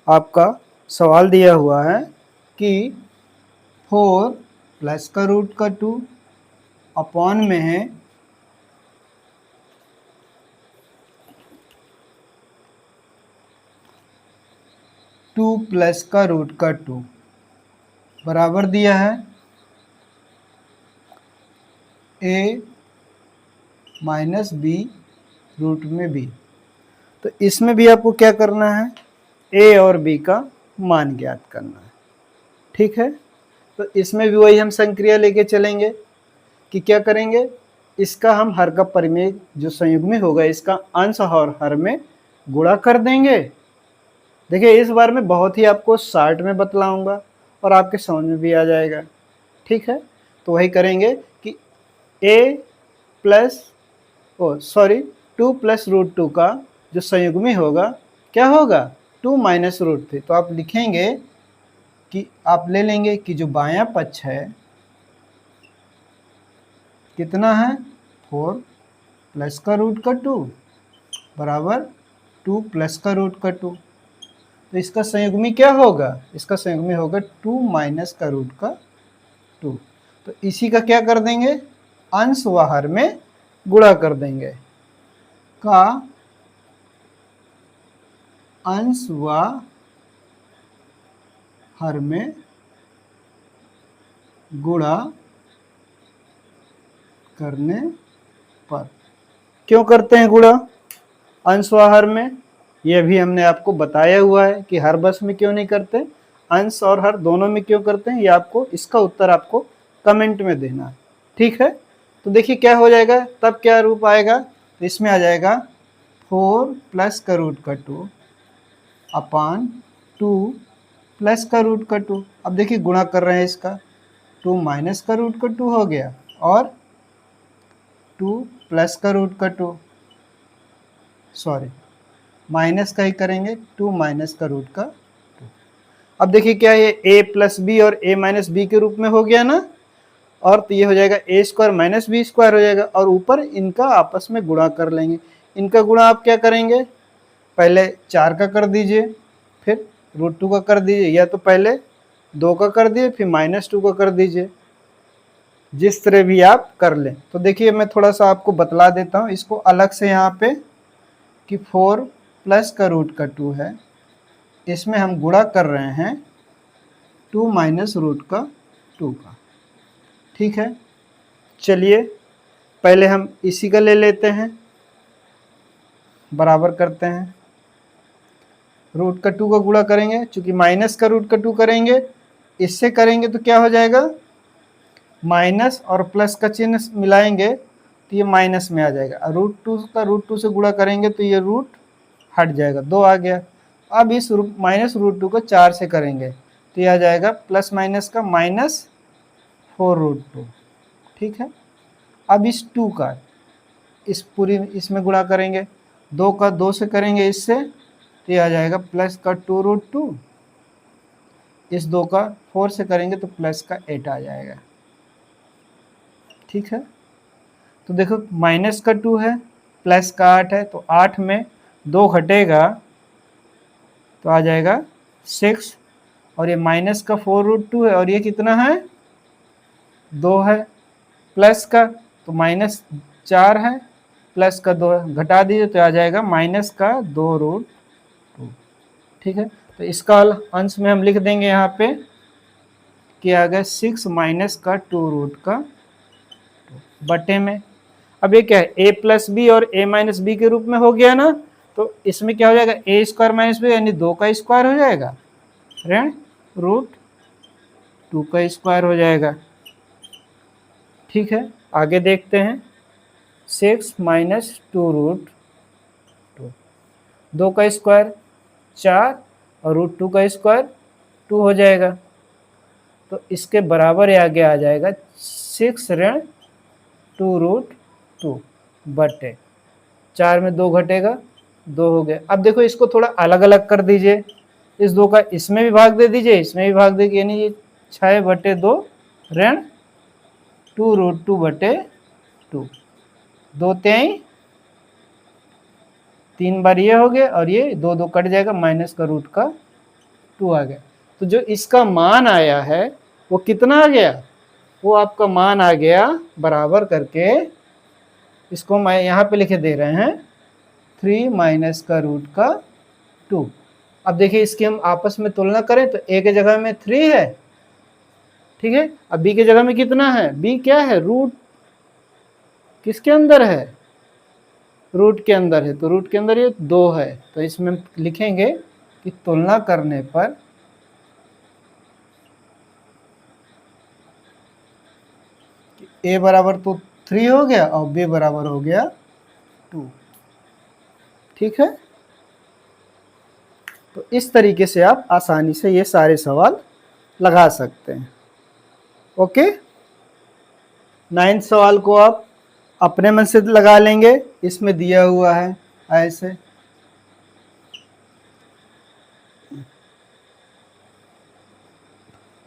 आपका सवाल दिया हुआ है कि 4 प्लस का रूट का 2 अपॉन में है 2 प्लस का रूट का 2 बराबर दिया है a माइनस बी रूट में b। तो इसमें भी आपको क्या करना है, a और b का मान ज्ञात करना है। ठीक है, तो इसमें भी वही हम संक्रिया लेके चलेंगे कि क्या करेंगे, इसका हम हर का परिमेय जो संयुग्मी होगा इसका अंश और हर में गुणा कर देंगे। देखिए इस बार में बहुत ही आपको शॉर्ट में बतलाऊंगा और आपके समझ में भी आ जाएगा। ठीक है, तो वही करेंगे कि टू प्लस रूट 2 का जो संयुग्मी होगा क्या होगा, 2 माइनस रूट 3। तो आप लिखेंगे कि आप ले लेंगे कि जो बायां पक्ष है कितना है, 4 प्लस का रूट का 2 बराबर 2 प्लस का रूट का 2। तो इसका संयुग्मी क्या होगा, इसका संयुग्मी होगा 2 माइनस का रूट का 2। तो इसी का क्या कर देंगे, अंश व हर में गुणा कर देंगे, का अंश व हर में गुणा करने पर। क्यों करते हैं गुणा अंश व हर में, यह भी हमने आपको बताया हुआ है कि हर बस में क्यों नहीं करते, अंश और हर दोनों में क्यों करते हैं, ये आपको इसका उत्तर आपको कमेंट में देना है। ठीक है, तो देखिए क्या हो जाएगा, तब क्या रूप आएगा, तो इसमें आ जाएगा 4 प्लस का रूट का 2 अपान 2 प्लस का रूट का 2। अब देखिए गुणा कर रहे हैं इसका, 2 माइनस का रूट का 2 हो गया और 2 प्लस का रूट का 2, सॉरी माइनस का ही करेंगे, 2 माइनस का रूट का 2। अब देखिए क्या है, a प्लस बी और a माइनस बी के रूप में हो गया ना, और तो ये हो जाएगा a square minus B square हो जाएगा, और ऊपर इनका आपस में गुणा कर लेंगे। इनका गुणा आप क्या करेंगे, पहले 4 का कर दीजिए फिर रूट 2 का कर दीजिए, या तो पहले 2 का कर दीजिए फिर -2 का कर दीजिए, जिस तरह भी आप कर लें। तो देखिए मैं थोड़ा सा आपको बतला देता हूँ इसको अलग से यहाँ पे कि 4 प्लस का रूट का 2 है, इसमें हम गुणा कर रहे हैं 2 माइनस रूट का 2 का। ठीक है, चलिए पहले हम इसी का ले लेते हैं, बराबर करते हैं, रूट का 2 का गुणा करेंगे, चूंकि माइनस का रूट का 2 करेंगे इससे करेंगे तो क्या हो जाएगा, माइनस और प्लस का चिन्ह मिलाएंगे तो ये माइनस में आ जाएगा, और रूट 2 का रूट 2 से गुणा करेंगे तो ये रूट हट जाएगा, 2 आ गया। अब इस माइनस रूट 2 को 4 से करेंगे तो ये आ जाएगा प्लस माइनस का -4 रूट 2। ठीक है, अब इस 2 का इस पूरी इसमें गुणा करेंगे, 2 का 2 से करेंगे इससे तो ये आ जाएगा प्लस का 2 रूट 2, इस 2 का 4 से करेंगे तो प्लस का 8 आ जाएगा। ठीक है, तो देखो माइनस का 2 है प्लस का 8 है, तो 8 में 2 घटेगा तो आ जाएगा 6, और ये माइनस का 4 रूट 2 है और ये कितना है 2 है, प्लस का तो -4 है, प्लस का 2 है, घटा दीजिए तो आ जाएगा माइनस का 2 रूट 2। ठीक है, तो इसका अंश में हम लिख देंगे यहाँ पे कि आ गया 6 माइनस का 2 रूट का 2 बटे में। अब ये क्या है, a प्लस बी और a माइनस बी के रूप में हो गया ना, तो इसमें क्या हो जाएगा, a स्क्वायर माइनस बी यानी 2 का स्क्वायर हो जाएगा ऋण रूट 2 का स्क्वायर हो जाएगा। ठीक है, आगे देखते हैं, 6 माइनस 2 रूट 2, 2 का स्क्वायर 4 और रूट 2 का स्क्वायर 2 हो जाएगा, तो इसके बराबर ही आगे आ जाएगा 6 ऋण 2 रूट 2 बटे 4 में 2 घटेगा 2 हो गया। अब देखो इसको थोड़ा अलग अलग कर दीजिए, इस 2 का इसमें भी भाग दे दीजिए, इसमें भी भाग दीजिए, यानी ये 6 बटे 2 ऋण 2 रूट 2 बटे 2, 2 3 3 बार ये हो गया और ये 2 2 कट जाएगा, माइनस का रूट का 2 आ गया। तो जो इसका मान आया है वो कितना आ गया, वो आपका मान आ गया बराबर करके, इसको मैं यहाँ पे लिखे दे रहे हैं 3 माइनस का रूट का 2। अब देखिए इसकी हम आपस में तुलना करें तो a के जगह में 3 है, ठीक है। अब b के जगह में कितना है, b क्या है, रूट किसके अंदर है, रूट के अंदर है, तो रूट के अंदर ये 2 है। तो इसमें हम लिखेंगे कि तुलना करने पर a बराबर तो 3 हो गया और b बराबर हो गया 2, ठीक है। तो इस तरीके से आप आसानी से ये सारे सवाल लगा सकते हैं। ओके, 9th सवाल को आप अपने मन से लगा लेंगे, इसमें दिया हुआ है ऐसे।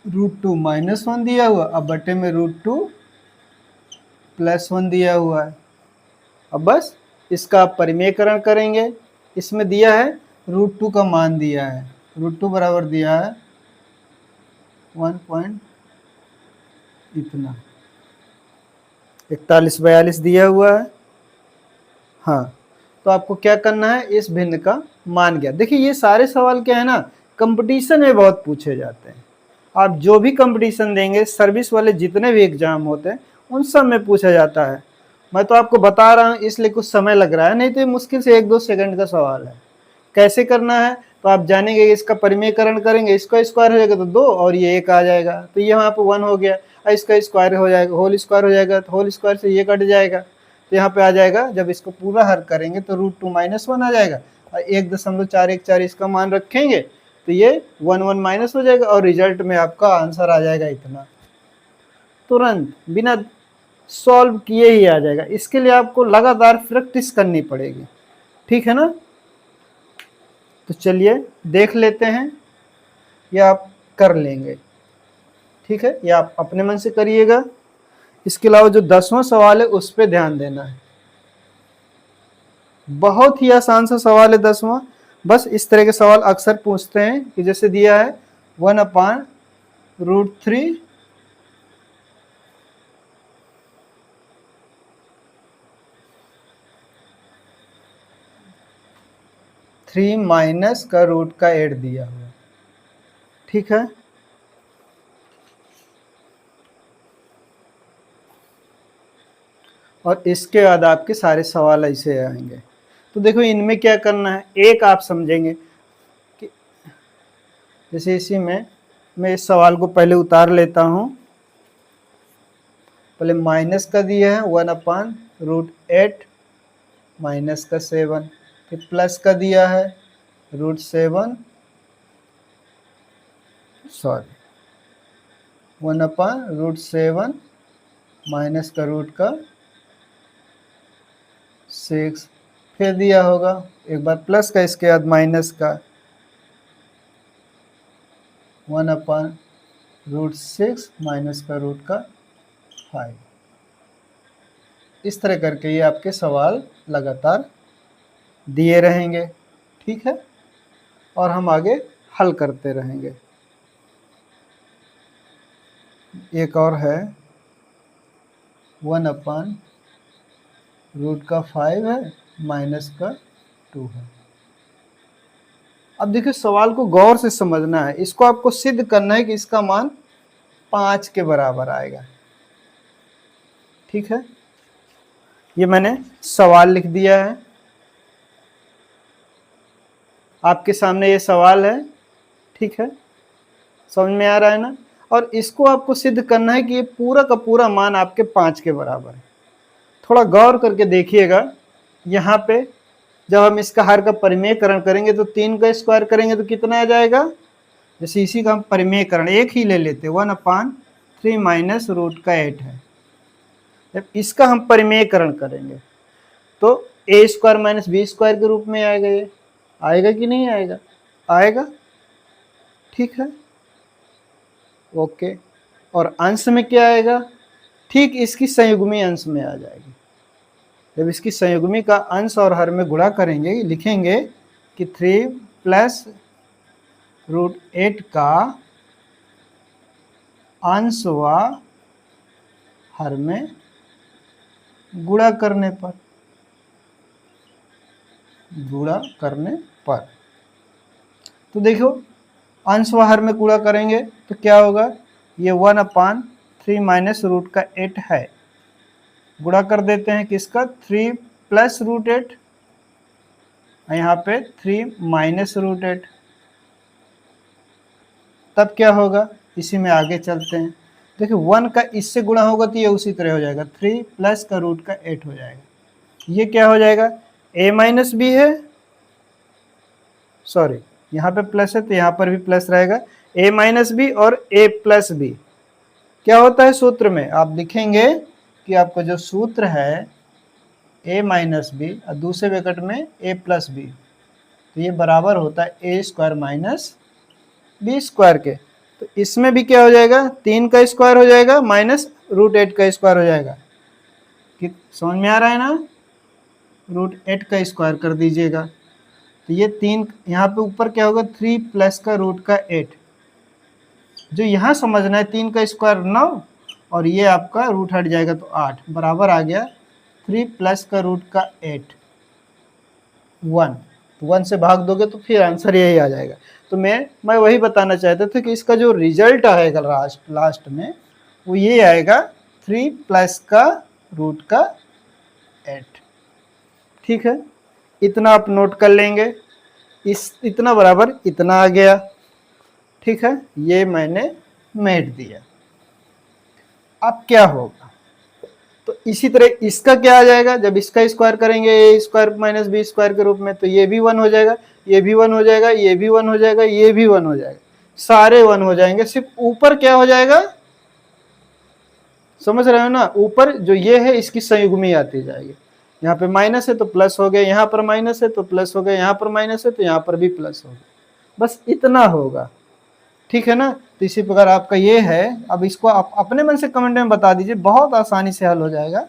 √2 -1 दिया हुआ, अब बटे में √2 +1 दिया हुआ है। अब बस इसका आप परिमेयकरण करेंगे। इसमें दिया है √2 का मान दिया है, √2 बराबर दिया है 1 पॉइंट इतना 4142 दिया हुआ है। हाँ, तो आपको क्या करना है, इस भिन्न का मान ज्ञात। देखिए ये सारे सवाल क्या है ना, कंपटीशन में बहुत पूछे जाते हैं। आप जो भी कंपटीशन देंगे, सर्विस वाले जितने भी एग्जाम होते हैं उन सब में पूछा जाता है। मैं तो आपको बता रहा हूँ इसलिए कुछ समय लग रहा है, नहीं तो ये मुश्किल से 1-2 सेकंड का सवाल है। कैसे करना है तो आप जानेंगे, इसका परिमेयकरण करेंगे, इसका स्क्वायर हो जाएगा तो 2 और ये 1 आ जाएगा, तो ये यहाँ पे 1 हो गया, इसका स्क्वायर हो जाएगा, होल स्क्वायर हो जाएगा, तो होल स्क्वायर से ये कट जाएगा, तो यहाँ पे आ जाएगा। जब इसको पूरा हल करेंगे तो √2 -1 आ जाएगा और 1.414 इसका मान रखेंगे तो ये 1 माइनस हो जाएगा और रिजल्ट में आपका आंसर आ जाएगा इतना, तुरंत बिना सॉल्व किए ही आ जाएगा। इसके लिए आपको लगातार प्रैक्टिस करनी पड़ेगी, ठीक है ना। तो चलिए देख लेते हैं, या आप कर लेंगे, ठीक है, या आप अपने मन से करिएगा। इसके अलावा जो 10वां सवाल है उस पर ध्यान देना है, बहुत ही आसान सा सवाल है 10वां। बस इस तरह के सवाल अक्सर पूछते हैं कि जैसे दिया है 1/√3 3 माइनस का रूट का 8 दिया हुआ, ठीक है। और इसके बाद आपके सारे सवाल ऐसे आएंगे। तो देखो इनमें क्या करना है, एक आप समझेंगे कि जैसे इसी में मैं इस सवाल को पहले उतार लेता हूँ। पहले माइनस का दिया है 1/√8 माइनस का 7, फिर प्लस का दिया है √7 1/√7 माइनस का रूट का 6, फिर दिया होगा एक बार प्लस का, इसके बाद माइनस का 1/√6 माइनस का रूट का 5। इस तरह करके ये आपके सवाल लगातार दिए रहेंगे, ठीक है, और हम आगे हल करते रहेंगे। एक और है 1/√5 है माइनस का 2 है। अब देखिए सवाल को गौर से समझना है, इसको आपको सिद्ध करना है कि इसका मान 5 के बराबर आएगा, ठीक है। ये मैंने सवाल लिख दिया है, आपके सामने ये सवाल है, ठीक है, समझ में आ रहा है ना। और इसको आपको सिद्ध करना है कि ये पूरा का पूरा मान आपके 5 के बराबर है। थोड़ा गौर करके देखिएगा, यहाँ पे जब हम इसका हर का परिमेयकरण करेंगे तो 3 का स्क्वायर करेंगे तो कितना आ जाएगा, जैसे इसी का हम परिमेयकरण एक ही ले लेते 1/3 माइनस रूट का 8 है। जब इसका हम परिमेयकरण करेंगे तो a² माइनस b² के रूप में आएगा, ये आएगा कि नहीं आएगा, आएगा, ठीक है, ओके। और अंश में क्या आएगा, ठीक इसकी संयुग्मी अंश में आ जाएगी। जब इसकी संयुग्मी का अंश और हर में गुणा करेंगे, लिखेंगे कि 3 + √8 का अंश व हर में गुणा करने पर। तो देखो अंश व हर में गुणा करेंगे तो क्या होगा, ये 1/3 माइनस √8 है। गुणा कर देते हैं किसका, 3 प्लस √8, यहाँ पे 3 माइनस √8। तब क्या होगा, इसी में आगे चलते हैं। देखिए 1 का इससे गुणा होगा तो ये उसी तरह हो जाएगा, 3 प्लस का √8 हो जाएगा। ये क्या हो जाएगा, a माइनस बी है, सॉरी यहाँ पे प्लस है तो यहाँ पर भी प्लस रहेगा, a माइनस बी और a प्लस बी। क्या होता है सूत्र में, आप लिखेंगे कि आपका जो सूत्र है a माइनस बी और दूसरे ब्रैकेट में a प्लस बी, तो ये बराबर होता है a square minus B square के। तो इसमें भी क्या हो जाएगा, 3 का स्क्वायर हो जाएगा माइनस √8 का स्क्वायर हो जाएगा। कि समझ में आ रहा है ना, √8 का स्क्वायर कर दीजिएगा। तो ये 3 यहाँ पे ऊपर क्या होगा, 3 प्लस का √8। जो यहाँ समझना है 3 का स्क्वायर 9 और ये आपका रूट हट जाएगा तो 8 बराबर आ गया 3 प्लस का √8 1। तो 1 से भाग दोगे तो फिर आंसर यही आ जाएगा। तो मैं वही बताना चाहता था कि इसका जो रिजल्ट आएगा लास्ट में वो ये आएगा 3 प्लस का √8। ठीक है, इतना आप नोट कर लेंगे, इतना बराबर इतना आ गया। ठीक है, ये मैंने मेट दिया। अब क्या होगा, तो इसी तरह इसका क्या आ जाएगा, जब इसका स्क्वायर करेंगे a square minus B square के रूप में, तो ये भी 1 हो जाएगा, ये भी 1 हो जाएगा, ये भी 1 हो जाएगा, ये भी 1 हो जाएगा, सारे 1 हो जाएंगे। सिर्फ ऊपर क्या हो जाएगा, समझ रहे हो ना, ऊपर जो ये है इसकी संयुग्मी आती जाएगी। यहाँ पे माइनस है तो प्लस हो गया, यहाँ पर माइनस है तो प्लस हो गया, यहाँ पर माइनस है तो यहाँ पर भी प्लस हो गया, बस इतना होगा। ठीक है ना, तो इसी प्रकार आपका ये है। अब इसको आप अपने मन से कमेंट में बता दीजिए, बहुत आसानी से हल हो जाएगा।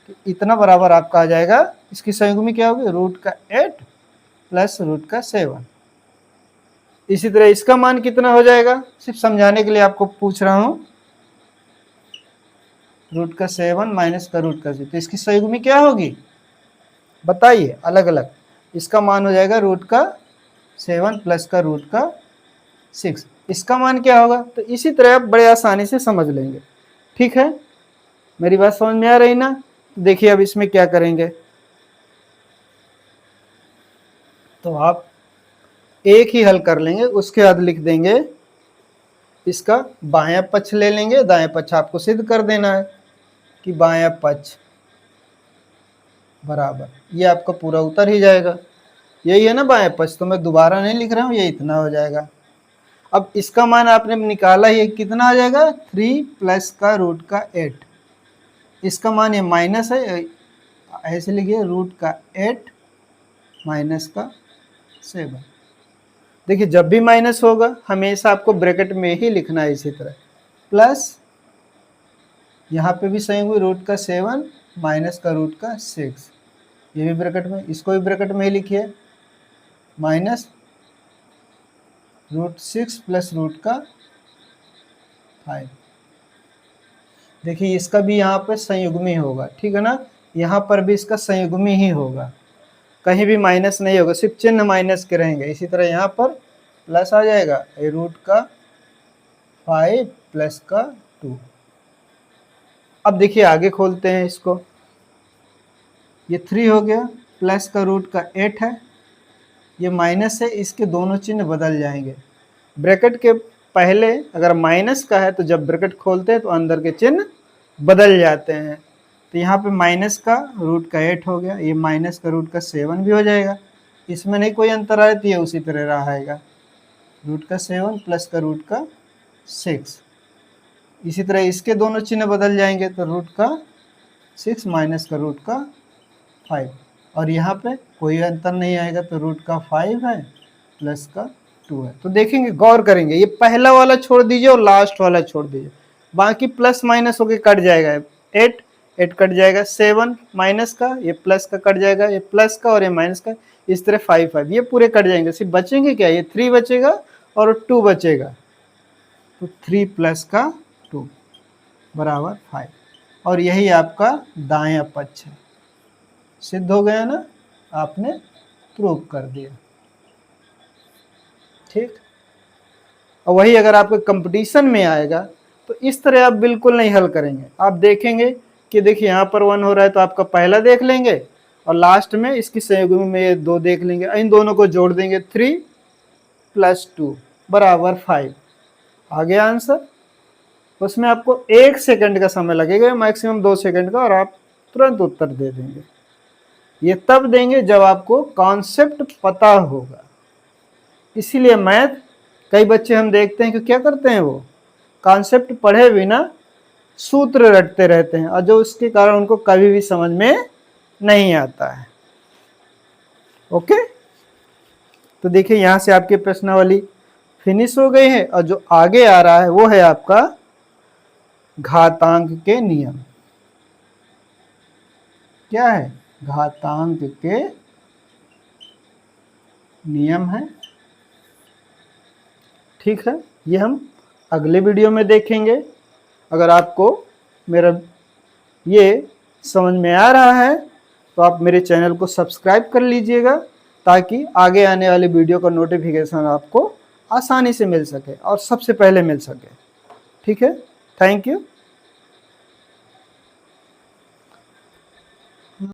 तो इतना बराबर आपका आ जाएगा, इसकी संयुग्मी क्या होगी, √8 प्लस √7। इसी तरह इसका मान कितना हो जाएगा, सिर्फ समझाने के लिए आपको पूछ रहा हूं, √7 माइनस का √6। तो इसकी संयुग्मी क्या होगी बताइए अलग अलग। इसका मान हो जाएगा √7 प्लस का √6। इसका मान क्या होगा, तो इसी तरह आप बड़े आसानी से समझ लेंगे। ठीक है, मेरी बात समझ में आ रही ना। तो देखिए अब इसमें क्या करेंगे, तो आप एक ही हल कर लेंगे, उसके बाद लिख देंगे इसका बायां पक्ष ले लेंगे, दाएं पक्ष आपको सिद्ध कर देना है कि बायां पक्ष बराबर, ये आपका पूरा उतर ही जाएगा। यही है ना बायां पक्ष, तो मैं दोबारा नहीं लिख रहा हूँ, ये इतना हो जाएगा। अब इसका मान आपने निकाला, ये कितना आ जाएगा, 3 प्लस का √8। इसका मान ये माइनस है, ऐसे लिखिए √8 माइनस का 7। देखिए जब भी माइनस होगा हमेशा आपको ब्रैकेट में ही लिखना है, इसी तरह प्लस यहाँ पे भी संयुग्मी √7 माइनस का √6, ये भी ब्रैकेट में, इसको भी ब्रैकेट में ही लिखिए, माइनस √6 प्लस √5। देखिए इसका भी यहाँ पे संयुग्मी होगा, ठीक है ना, यहाँ पर भी इसका संयुग्मी ही होगा, कहीं भी माइनस नहीं होगा, सिर्फ चिन्ह माइनस के रहेंगे। इसी तरह यहाँ पर प्लस आ जाएगा, √5 प्लस का 2। अब देखिए आगे खोलते हैं इसको, ये 3 हो गया, प्लस का √8 है, ये माइनस है, इसके दोनों चिन्ह बदल जाएंगे। ब्रैकेट के पहले अगर माइनस का है तो जब ब्रैकेट खोलते हैं तो अंदर के चिन्ह बदल जाते हैं। तो यहाँ पे माइनस का √8 हो गया, ये माइनस का √7 भी हो जाएगा, इसमें नहीं कोई अंतर आया तो ये उसी तरह रहेगा, √7 प्लस का √6। इसी तरह इसके दोनों चिन्ह बदल जाएंगे, तो √6 माइनस का √5, और यहाँ पे कोई अंतर नहीं आएगा, तो √5 है प्लस का 2 है। तो देखेंगे, गौर करेंगे, ये पहला वाला छोड़ दीजिए और लास्ट वाला छोड़ दीजिए, बाकी प्लस माइनस होके कट जाएगा। 8 कट जाएगा, 7 माइनस का, ये प्लस का कट जाएगा, ये प्लस का और ये माइनस का, इस तरह 5 ये पूरे कट जाएंगे। सिर्फ बचेंगे क्या, ये 3 बचेगा और 2 बचेगा, तो 3 प्लस का 2 बराबर 5, और यही आपका दायां पक्ष है। सिद्ध हो गया ना, आपने प्रूव कर दिया। ठीक, और वही अगर आपके कंपटीशन में आएगा तो इस तरह आप बिल्कुल नहीं हल करेंगे। आप देखेंगे कि देखिए यहाँ पर 1 हो रहा है तो आपका पहला देख लेंगे और लास्ट में इसकी सहयोगी में ये 2 देख लेंगे, इन दोनों को जोड़ देंगे, 3 प्लस 2 बराबर 5। आ गया आंसर। उसमें आपको 1 सेकंड का समय लगेगा, मैक्सिमम 2 सेकंड का, और आप तुरंत उत्तर दे देंगे। ये तब देंगे जब आपको कॉन्सेप्ट पता होगा। इसीलिए मैथ, कई बच्चे हम देखते हैं कि क्या करते हैं, वो कॉन्सेप्ट पढ़े बिना सूत्र रटते रहते हैं, और जो उसके कारण उनको कभी भी समझ में नहीं आता है। ओके, तो देखिए यहां से आपकी प्रश्नावली फिनिश हो गई है, और जो आगे आ रहा है वो है आपका घातांक के नियम। क्या है? घातांक के नियम है। ठीक है, ये हम अगले वीडियो में देखेंगे। अगर आपको मेरा ये समझ में आ रहा है तो आप मेरे चैनल को सब्सक्राइब कर लीजिएगा, ताकि आगे आने वाले वीडियो का नोटिफिकेशन आपको आसानी से मिल सके और सबसे पहले मिल सके। ठीक है, थैंक यू।